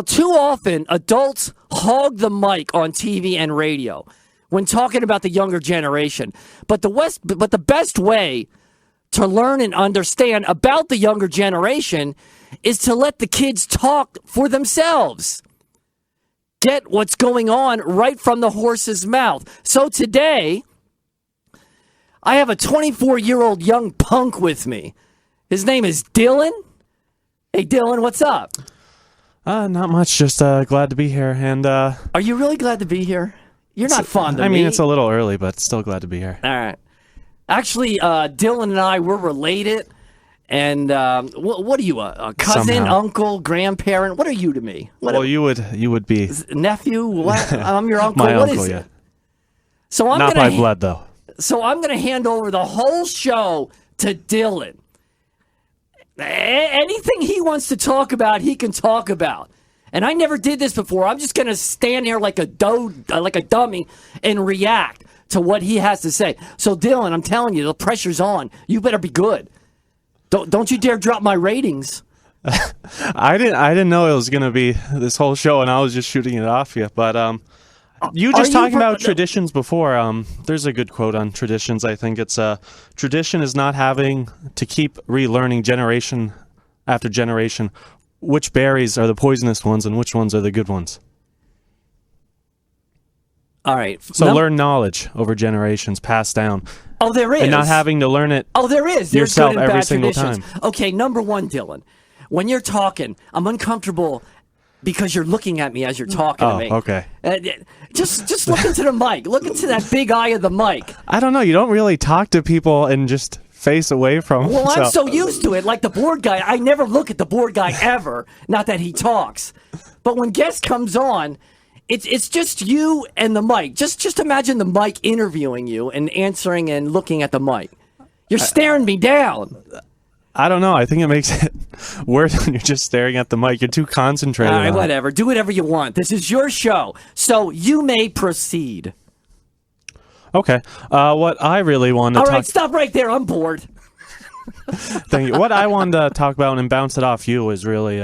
Too often, adults hog the mic on TV and radio when talking about the younger generation. But the best way to learn and understand about the younger generation is to let the kids talk for themselves. Get what's going on right from the horse's mouth. So today, I have a 24-year-old young punk with me. His name is Dylan. Hey, Dylan, what's up? Not much. Just glad to be here. And are you really glad to be here? You're not fond of me. I mean, it's a little early, but still glad to be here. All right. Actually, Dylan and I, we're related. And what are you, a cousin, Somehow. uncle, grandparent? What are you to me? Well, you would be Nephew? What? I'm your uncle. my What uncle. is Yeah. it? So I'm Not gonna by blood, though. So I'm going to hand over the whole show to Dylan. Anything he wants to talk about, he can talk about. And I never did this before. I'm just going to stand here like a dummy and react to what he has to say. So, Dylan, I'm telling you, the pressure's on. You better be good. Don't you dare drop my ratings. I didn't know it was gonna be this whole show, and I was just shooting it off you. But you just talking about traditions before. There's a good quote on traditions. I think it's tradition is not having to keep relearning generation after generation which berries are the poisonous ones and which ones are the good ones. All right. So learn knowledge over generations passed down. Oh, there is. And not having to learn it there is. There's yourself good and every bad single traditions. time. Okay, number one, Dylan. When you're talking, I'm uncomfortable because you're looking at me as you're talking to me. Oh, okay. Just look into the mic. Look into that big eye of the mic. I don't know. You don't really talk to people and just face away from them. Well, I'm so used to it. Like the board guy, I never look at the board guy ever. Not that he talks. But when guest comes on, it's just you and the mic. Just imagine the mic interviewing you and answering and looking at the mic. You're staring me down. I don't know. I think it makes it worse when you're just staring at the mic. You're too concentrated. All right, on whatever. Do whatever you want. This is your show, so you may proceed. Okay. What I really wanted to All right, stop right there. I'm bored. Thank you. What I wanted to talk about and bounce it off you is really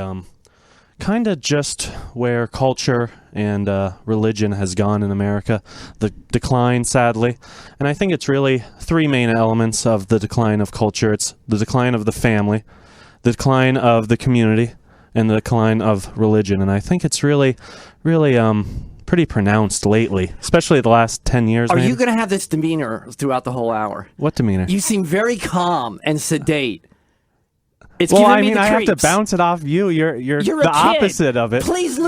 kind of just where culture and religion has gone in America, the decline, sadly. And I think it's really three main elements of the decline of culture. It's the decline of the family, the decline of the community, and the decline of religion. And I think it's really, really pretty pronounced lately, especially the last 10 years. Are maybe. you going to have this demeanor throughout the whole hour? What demeanor? You seem very calm and sedate. It's well, giving I me me. the I have to creeps. bounce it off you. You're You're the a kid. opposite of it. Please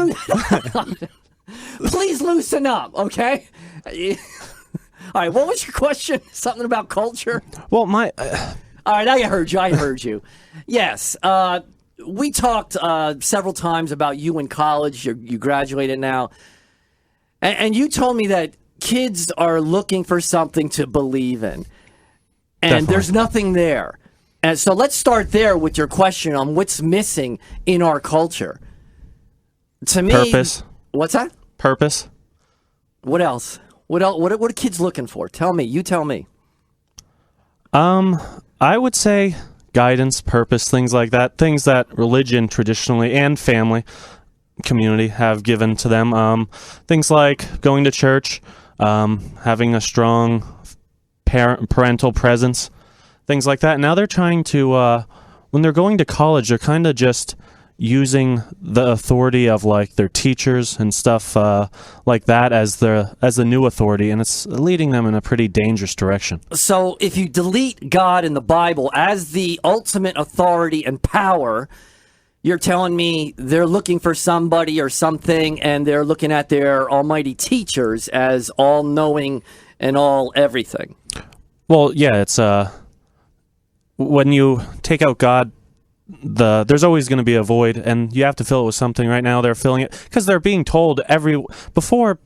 Please loosen up, okay? All right, what was your question? Something about culture? Well, All right, I heard you. Yes, we talked several times about you in college. You graduated now. And you told me that kids are looking for something to believe in. And Definitely. there's nothing there. And so let's start there with your question on what's missing in our culture. To me, Purpose. What's that? Purpose. What else? What else? What are kids looking for? Tell me. You tell me. I would say guidance, purpose, things like that. Things that religion traditionally and family, community have given to them. Things like going to church, having a strong parental presence, things like that. Now they're trying to, when they're going to college, they're kind of just using the authority of like their teachers and stuff like that as the new authority, and it's leading them in a pretty dangerous direction. So if you delete God in the Bible as the ultimate authority and power, you're telling me they're looking for somebody or something, and they're looking at their almighty teachers as all-knowing and all everything. Well, yeah, it's when you take out God, there's always going to be a void, and you have to fill it with something. Right now, they're filling it because they're being told before,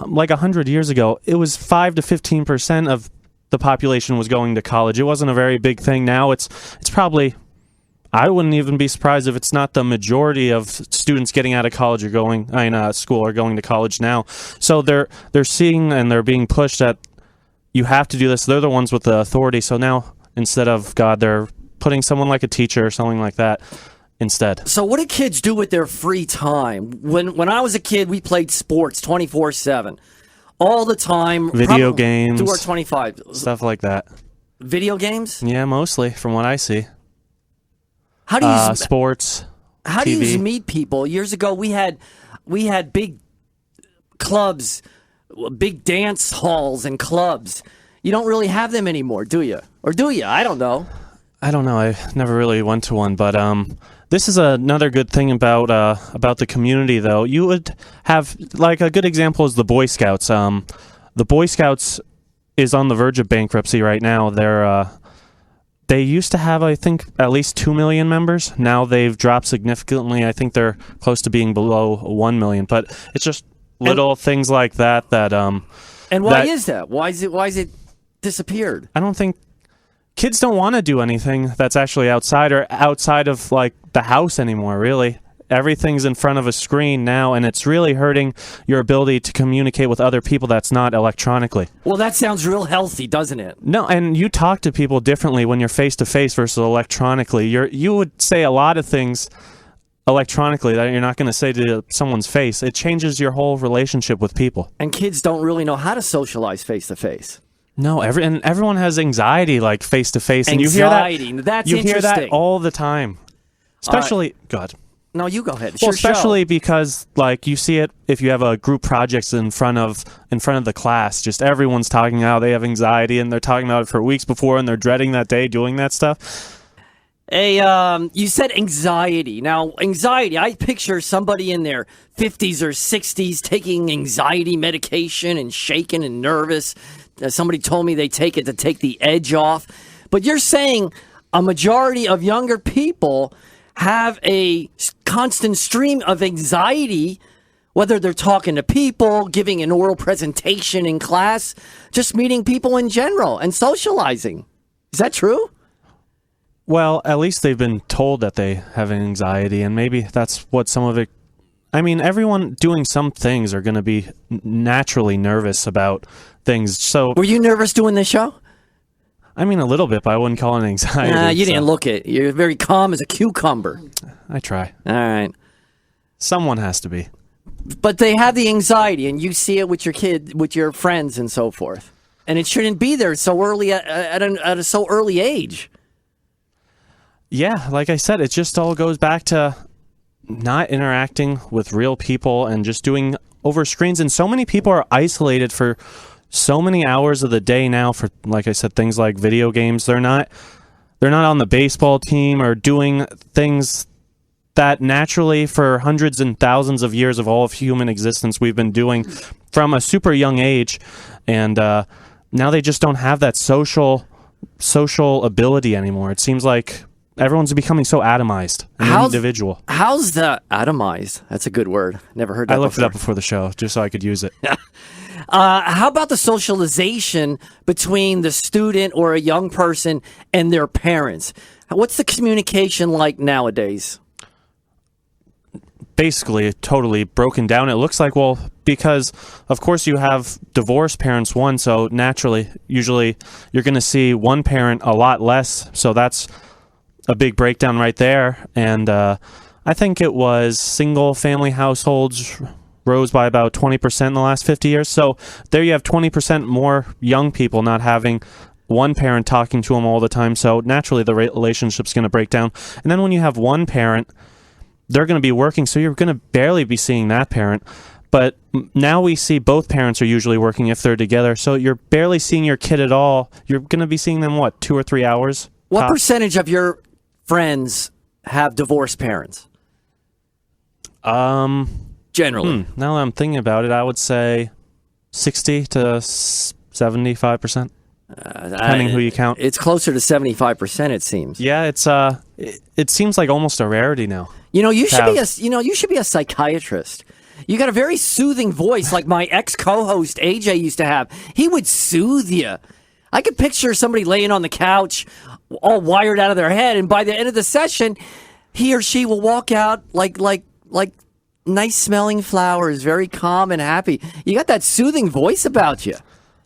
like 100 years ago, it was 5 to 15% of the population was going to college. It wasn't a very big thing. Now it's probably, I wouldn't even be surprised if it's not the majority of students getting out of college or going school or going to college now. So they're seeing and they're being pushed that you have to do this. They're the ones with the authority. So now instead of God, they're putting someone like a teacher or something like that instead. So what do kids do with their free time? When I was a kid, we played sports 24/7. All the time. Video games. 2 or 25. Stuff like that. Video games? Yeah, mostly, from what I see. How do you sports, How TV. do you meet people? Years ago, we had big clubs, big dance halls and clubs. You don't really have them anymore, do you? Or do you? I don't know. I don't know. I never really went to one, but this is another good thing about the community, though. You would have, like, a good example is the Boy Scouts. The Boy Scouts is on the verge of bankruptcy right now. They used to have, I think, at least 2 million members. Now they've dropped significantly. I think they're close to being below 1 million. But it's just little things like that. And why is that? Why is it disappeared? I don't think kids don't want to do anything that's actually outside of like the house anymore, really. Everything's in front of a screen now, and it's really hurting your ability to communicate with other people that's not electronically. Well, that sounds real healthy, doesn't it? No, and you talk to people differently when you're face-to-face versus electronically. You would say a lot of things electronically that you're not going to say to someone's face. It changes your whole relationship with people. And kids don't really know how to socialize face-to-face. No, everyone has anxiety, like face-to-face. And anxiety, you hear that, that's you interesting. hear that all the time. Especially, God. No, you go ahead. It's Well, your show. especially because, like, you see it if you have a group projects in front of the class. Just everyone's talking how they have anxiety, and they're talking about it for weeks before, and they're dreading that day doing that stuff. Hey, you said anxiety. Now, anxiety, I picture somebody in their 50s or 60s taking anxiety medication and shaking and nervous. Somebody told me they take it to take the edge off. But you're saying a majority of younger people have a constant stream of anxiety, whether they're talking to people, giving an oral presentation in class, just meeting people in general and socializing. Is that true? Well, at least they've been told that they have anxiety, and maybe that's what some of it... I mean, everyone doing some things are going to be naturally nervous about things, so... Were you nervous doing this show? I mean, a little bit, but I wouldn't call it anxiety. You didn't look it. You're very calm as a cucumber. I try. All right. Someone has to be. But they have the anxiety, and you see it with your kid, with your friends, and so forth. And it shouldn't be there so early at a so early age. Yeah, like I said, it just all goes back to not interacting with real people and just doing over screens. And so many people are isolated for so many hours of the day now for, like I said, things like video games. They're not on the baseball team or doing things that naturally for hundreds and thousands of years of all of human existence we've been doing from a super young age. And now they just don't have that social ability anymore. It seems like everyone's becoming so atomized and individual. How's the atomized? That's a good word. Never heard that I looked before. it up before the show just so I could use it. How about the socialization between the student or a young person and their parents? What's the communication like nowadays? Basically totally broken down. It looks like, well, because of course you have divorced parents, one, so naturally, usually you're going to see one parent a lot less, so that's a big breakdown right there. And I think it was single family households rose by about 20% in the last 50 years. So there you have 20% more young people not having one parent talking to them all the time. So naturally the relationship's going to break down. And then when you have one parent, they're going to be working, so you're going to barely be seeing that parent. But now we see both parents are usually working if they're together, so you're barely seeing your kid at all. You're going to be seeing them, 2 or 3 hours? What percentage of your friends have divorced parents? Generally. Now that I'm thinking about it, I would say 60 to 75%, depending who you count. It's closer to 75%, it seems. Yeah, it seems like almost a rarity now. You should be a psychiatrist. You got a very soothing voice, like my ex-co-host AJ used to have. He would soothe you. I could picture somebody laying on the couch, all wired out of their head, and by the end of the session, he or she will walk out like nice smelling flowers, very calm and happy. You got that soothing voice about you.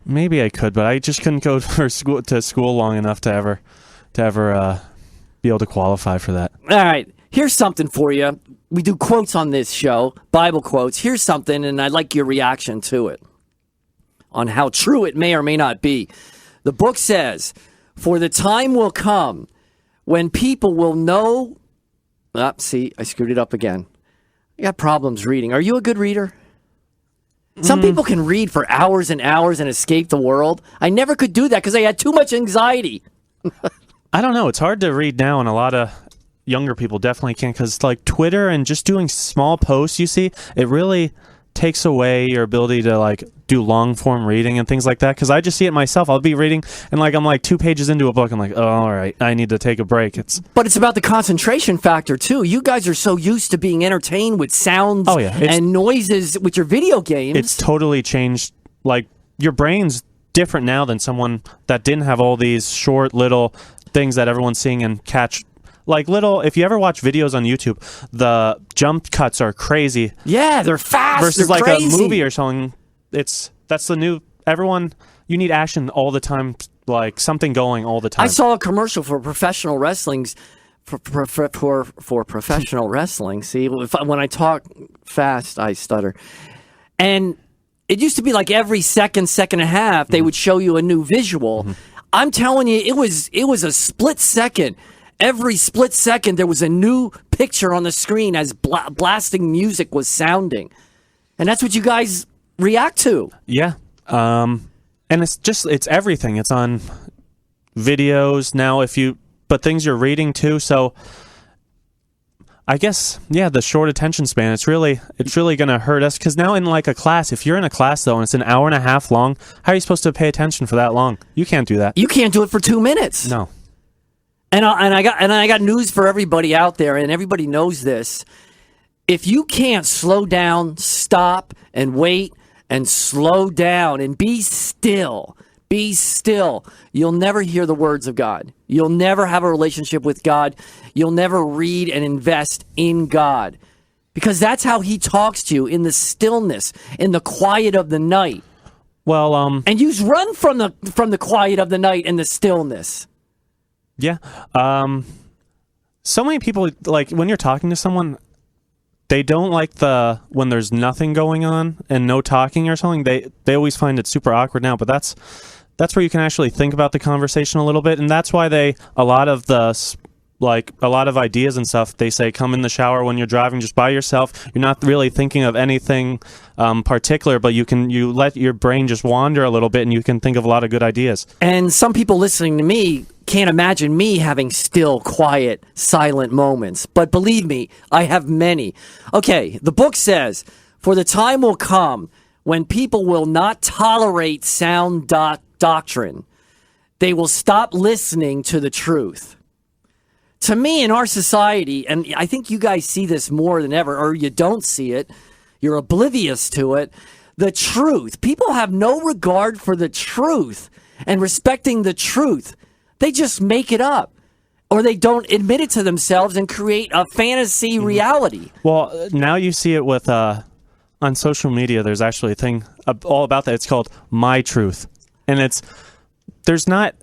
Maybe I could, but I just couldn't go to school long enough to ever be able to qualify for that. All right. Here's something for you. We do quotes on this show, Bible quotes. Here's something, and I'd like your reaction to it on how true it may or may not be. The book says, for the time will come when people will know... see, I screwed it up again. I got problems reading. Are you a good reader? Some people can read for hours and hours and escape the world. I never could do that because I had too much anxiety. I don't know. It's hard to read now, and a lot of younger people definitely can't, because like Twitter and just doing small posts, you see, it really takes away your ability to like do long form reading and things like that. Because I just see it myself. I'll be reading and like I'm like 2 pages into a book. I'm like, oh, all right, I need to take a break. But it's about the concentration factor too. You guys are so used to being entertained with sounds and noises with your video games. It's totally changed. Like your brain's different now than someone that didn't have all these short little things that everyone's seeing and catch. Like little, if you ever watch videos on YouTube, the jump cuts are crazy. Yeah, they're fast. Versus they're like crazy. A movie or something. That's the new, everyone, you need action all the time, like something going all the time. I saw a commercial for professional wrestling's, for professional wrestling. See, when I talk fast, I stutter. And it used to be like every second and a half, they would show you a new visual. I'm telling you, it was a split second. Every split second, there was a new picture on the screen as blasting music was sounding. And that's what you guys react to. Yeah. And it's everything. It's on videos now, but things you're reading too. So I guess, yeah, the short attention span, it's really going to hurt us. Because now in like a class, if you're in a class though, and it's an hour and a half long, how are you supposed to pay attention for that long? You can't do that. You can't do it for 2 minutes. No. And I got news for everybody out there, and everybody knows this. If you can't slow down, stop, and wait, and slow down, and be still, you'll never hear the words of God. You'll never have a relationship with God. You'll never read and invest in God. Because that's how he talks to you, in the stillness, in the quiet of the night. Well, and you run from the quiet of the night and the stillness. Yeah. So many people, like, when you're talking to someone, they don't like when there's nothing going on and no talking or something. They always find it super awkward now, but that's where you can actually think about the conversation a little bit, and that's why a lot of ideas and stuff, they say come in the shower when you're driving just by yourself. You're not really thinking of anything particular, but you let your brain just wander a little bit, and you can think of a lot of good ideas. And some people listening to me can't imagine me having still, quiet, silent moments. But believe me, I have many. Okay, the book says, for the time will come when people will not tolerate sound doctrine. They will stop listening to the truth. To me, in our society, and I think you guys see this more than ever, or you don't see it, you're oblivious to it, the truth. People have no regard for the truth and respecting the truth. They just make it up, or they don't admit it to themselves and create a fantasy reality. Well, now you see it with, on social media, there's actually a thing all about that. It's called My Truth. And there's not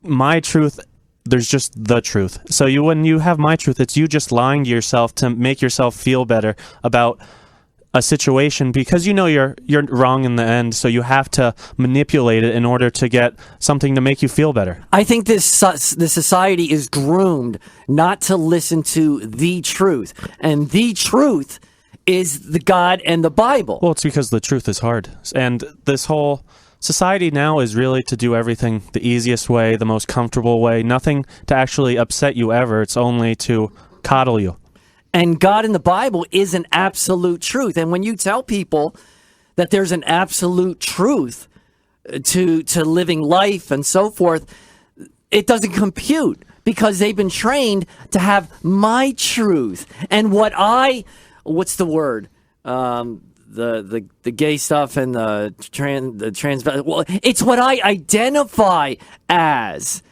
my truth, there's just the truth. So when you have my truth, it's you just lying to yourself to make yourself feel better about a situation, because you know you're wrong in the end, so you have to manipulate it in order to get something to make you feel better. I think this society is groomed not to listen to the truth, and the truth is the God and the Bible. Well, it's because the truth is hard, and this whole society now is really to do everything the easiest way, the most comfortable way, nothing to actually upset you ever. It's only to coddle you. And God in the Bible is an absolute truth. And when you tell people that there's an absolute truth to living life and so forth, it doesn't compute, because they've been trained to have my truth. And what's the word? The gay stuff and the trans. Well, it's what I identify as.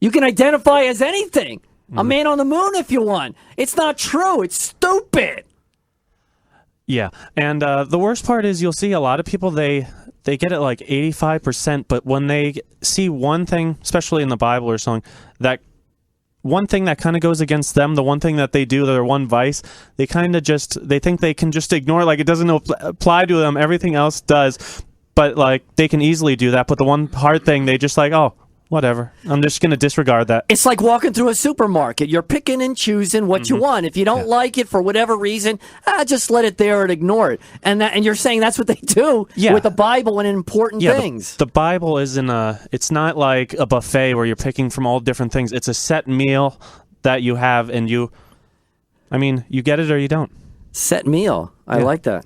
You can identify as anything. A man on the moon if you want. It's not true. It's stupid. Yeah, and the worst part is you'll see a lot of people, they get it like 85%, but when they see one thing, especially in the Bible or something, that one thing that kind of goes against them, the one thing that they do, their one vice, they think they can just ignore it, like it doesn't apply to them. Everything else does, but like they can easily do that. But the one hard thing, they just like, oh, whatever. I'm just going to disregard that. It's like walking through a supermarket. You're picking and choosing what you want. If you don't like it for whatever reason, just let it there and ignore it. And you're saying that's what they do with the Bible and important things. The Bible isn't it's not like a buffet where you're picking from all different things. It's a set meal that you have, and you get it or you don't. Set meal. I like that.